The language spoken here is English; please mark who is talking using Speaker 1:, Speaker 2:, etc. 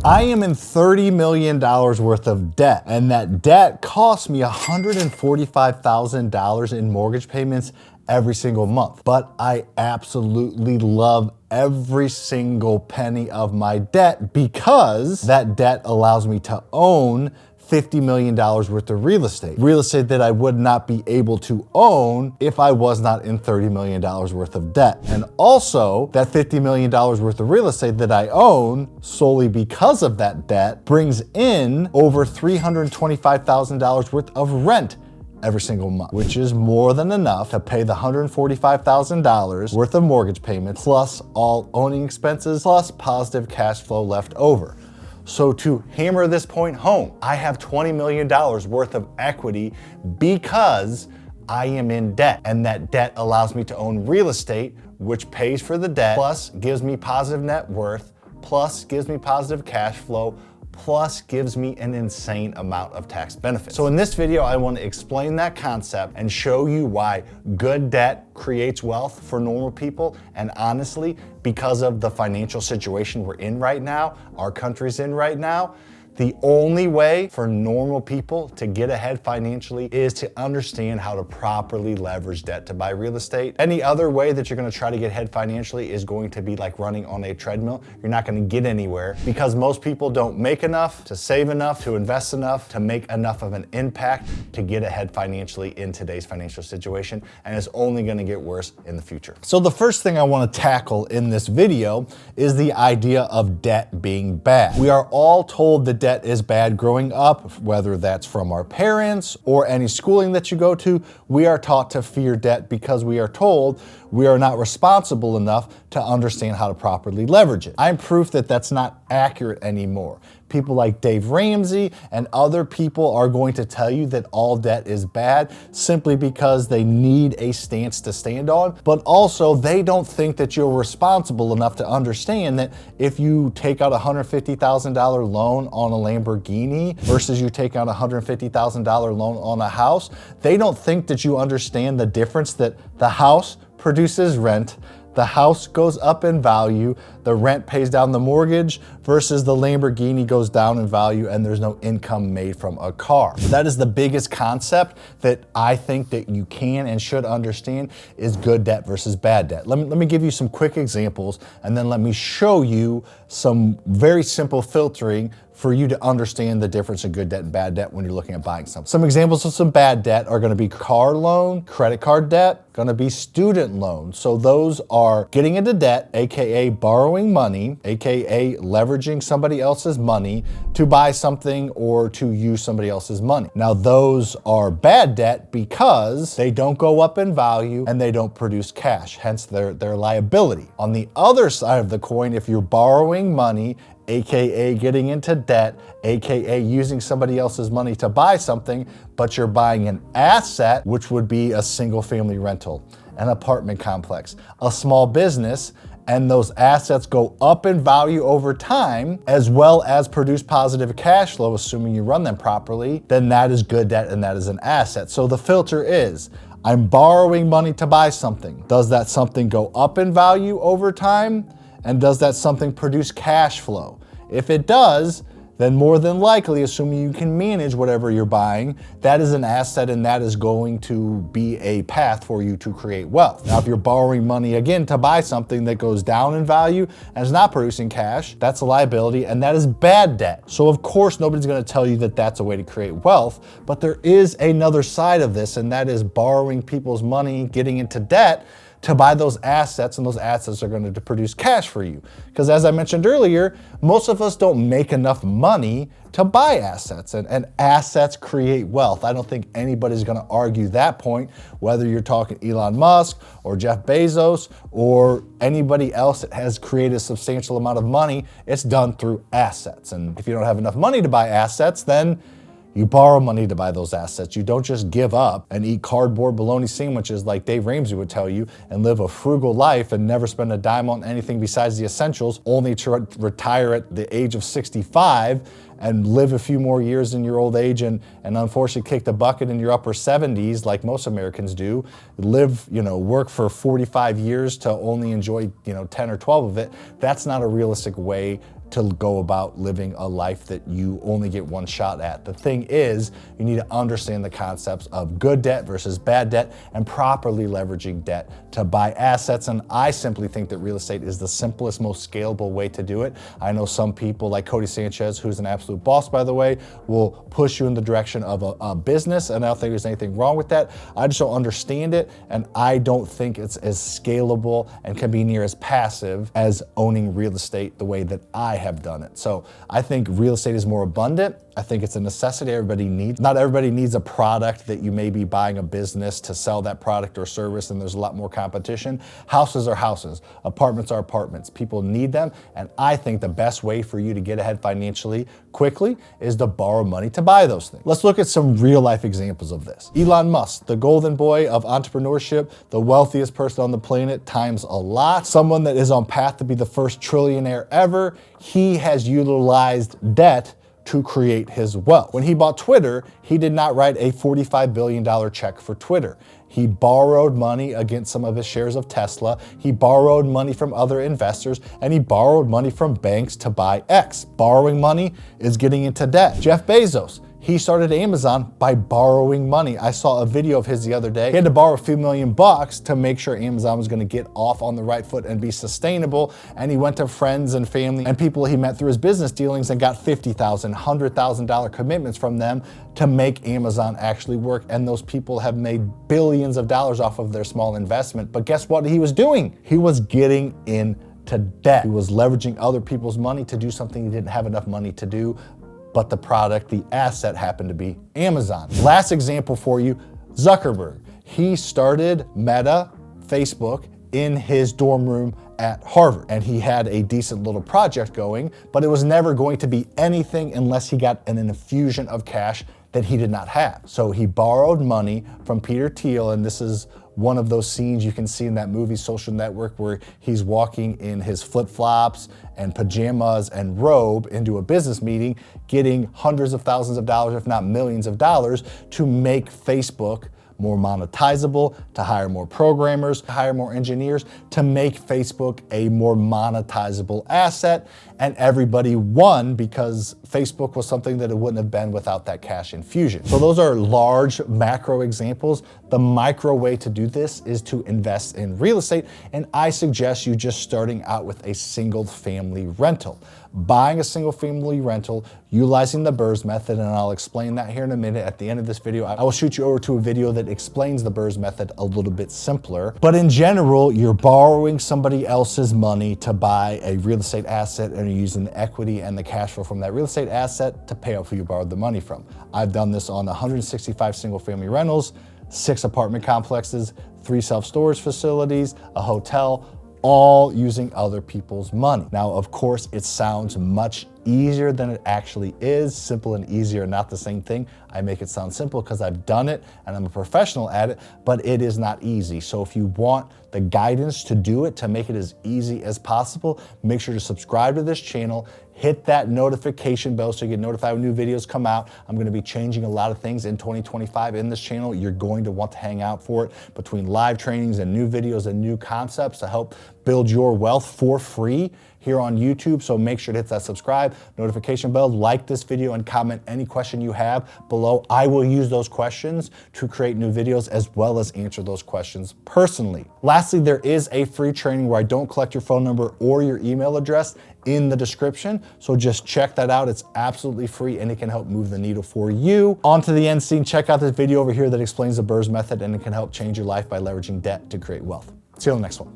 Speaker 1: I am in $30 million worth of debt, and that debt costs me $145,000 in mortgage payments every single month. But I absolutely love every single penny of my debt because that debt allows me to own $50 million worth of real estate that I would not be able to own if I was not in $30 million worth of debt. And also that $50 million worth of real estate that I own solely because of that debt brings in over $325,000 worth of rent every single month, which is more than enough to pay the $145,000 worth of mortgage payments, plus all owning expenses, plus positive cash flow left over. So to hammer this point home, I have $20 million worth of equity because I am in debt, and that debt allows me to own real estate, which pays for the debt, plus gives me positive net worth, plus gives me positive cash flow, plus gives me an insane amount of tax benefits. So in this video, I want to explain that concept and show you why good debt creates wealth for normal people. And honestly, because of the financial situation we're in right now, our country's in right now, the only way for normal people to get ahead financially is to understand how to properly leverage debt to buy real estate. Any other way that you're gonna try to get ahead financially is going to be like running on a treadmill. You're not gonna get anywhere because most people don't make enough to save enough, to invest enough, to make enough of an impact to get ahead financially in today's financial situation. And it's only gonna get worse in the future. So the first thing I wanna tackle in this video is the idea of debt being bad. We are all told that debt is bad growing up, whether that's from our parents or any schooling that you go to. We are taught to fear debt because we are told we are not responsible enough to understand how to properly leverage it. I'm proof that that's not accurate anymore. People like Dave Ramsey and other people are going to tell you that all debt is bad simply because they need a stance to stand on, but also they don't think that you're responsible enough to understand that if you take out a $150,000 loan on a Lamborghini versus you take out a $150,000 loan on a house, they don't think that you understand the difference that the house produces rent, the house goes up in value, the rent pays down the mortgage versus the Lamborghini goes down in value and there's no income made from a car. That is the biggest concept that I think that you can and should understand is good debt versus bad debt. Let me give you some quick examples and then let me show you some very simple filtering for you to understand the difference in good debt and bad debt when you're looking at buying something. Some examples of some bad debt are gonna be car loan, credit card debt, gonna be student loan. So those are getting into debt, AKA borrowing money, AKA leveraging somebody else's money to buy something or to use somebody else's money. Now those are bad debt because they don't go up in value and they don't produce cash, hence their liability. On the other side of the coin, if you're borrowing money, AKA getting into debt, AKA using somebody else's money to buy something, but you're buying an asset, which would be a single family rental, an apartment complex, a small business, and those assets go up in value over time, as well as produce positive cash flow, assuming you run them properly, then that is good debt and that is an asset. So the filter is, I'm borrowing money to buy something. Does that something go up in value over time? And does that something produce cash flow? If it does, then more than likely, assuming you can manage whatever you're buying, that is an asset and that is going to be a path for you to create wealth. Now, if you're borrowing money again to buy something that goes down in value and is not producing cash, that's a liability and that is bad debt. So of course, nobody's gonna tell you that that's a way to create wealth, but there is another side of this, and that is borrowing people's money, getting into debt to buy those assets, and those assets are going to produce cash for you. Because as I mentioned earlier, most of us don't make enough money to buy assets, and assets create wealth. I don't think anybody's going to argue that point, whether you're talking Elon Musk or Jeff Bezos or anybody else that has created a substantial amount of money. It's done through assets. And if you don't have enough money to buy assets, then you borrow money to buy those assets. You don't just give up and eat cardboard bologna sandwiches like Dave Ramsey would tell you and live a frugal life and never spend a dime on anything besides the essentials, only to retire at the age of 65 and live a few more years in your old age and unfortunately kick the bucket in your upper 70s like most Americans do, live, work for 45 years to only enjoy, 10 or 12 of it. That's not a realistic way to go about living a life that you only get one shot at. The thing is, you need to understand the concepts of good debt versus bad debt and properly leveraging debt to buy assets. And I simply think that real estate is the simplest, most scalable way to do it. I know some people like Cody Sanchez, who's an absolute boss, by the way, will push you in the direction of a business. And I don't think there's anything wrong with that. I just don't understand it. And I don't think it's as scalable and can be near as passive as owning real estate the way that I have done it. So I think real estate is more abundant. I think it's a necessity everybody needs. Not everybody needs a product that you may be buying a business to sell that product or service, and there's a lot more competition. Houses are houses, apartments are apartments. People need them, and I think the best way for you to get ahead financially quickly is to borrow money to buy those things. Let's look at some real life examples of this. Elon Musk, the golden boy of entrepreneurship, the wealthiest person on the planet times a lot, someone that is on path to be the first trillionaire ever. He has utilized debt to create his wealth. When he bought Twitter, he did not write a $45 billion check for Twitter. He borrowed money against some of his shares of Tesla. He borrowed money from other investors, and he borrowed money from banks to buy X. Borrowing money is getting into debt. Jeff Bezos, he started Amazon by borrowing money. I saw a video of his the other day. He had to borrow a few $1,000,000 to make sure Amazon was gonna get off on the right foot and be sustainable. And he went to friends and family and people he met through his business dealings and got $50,000, $100,000 commitments from them to make Amazon actually work. And those people have made billions of dollars off of their small investment. But guess what he was doing? He was getting into debt. He was leveraging other people's money to do something he didn't have enough money to do, but the product, the asset happened to be Amazon. Last example for you, Zuckerberg. He started Meta, Facebook, in his dorm room at Harvard. And he had a decent little project going, but it was never going to be anything unless he got an infusion of cash that he did not have. So he borrowed money from Peter Thiel, and this is one of those scenes you can see in that movie Social Network where he's walking in his flip-flops and pajamas and robe into a business meeting, getting hundreds of thousands of dollars, if not millions of dollars, to make Facebook more monetizable, to hire more programmers, to hire more engineers, to make Facebook a more monetizable asset. And everybody won because Facebook was something that it wouldn't have been without that cash infusion. So those are large macro examples. The micro way to do this is to invest in real estate. And I suggest you just starting out with a single family rental. Buying a single family rental, utilizing the BRRRR method, and I'll explain that here in a minute at the end of this video. I will shoot you over to a video that explains the BRRRR method a little bit simpler. But in general, you're borrowing somebody else's money to buy a real estate asset, and you're using the equity and the cash flow from that real estate asset to pay off who you borrowed the money from. I've done this on 165 single family rentals, 6 apartment complexes, 3 self-storage facilities, a hotel, all using other people's money. Now, of course, it sounds much easier than it actually is. Simple and easy are not the same thing. I make it sound simple because I've done it and I'm a professional at it, but it is not easy. So if you want the guidance to do it, to make it as easy as possible, make sure to subscribe to this channel, hit that notification bell so you get notified when new videos come out. I'm gonna be changing a lot of things in 2025 in this channel. You're going to want to hang out for it between live trainings and new videos and new concepts to help build your wealth for free here on YouTube. So make sure to hit that subscribe, notification bell, like this video, and comment any question you have below. I will use those questions to create new videos as well as answer those questions personally. Lastly, there is a free training where I don't collect your phone number or your email address in the description. So just check that out. It's absolutely free and it can help move the needle for you. On to the end scene. Check out this video over here that explains the BRRRR method, and it can help change your life by leveraging debt to create wealth. See you on the next one.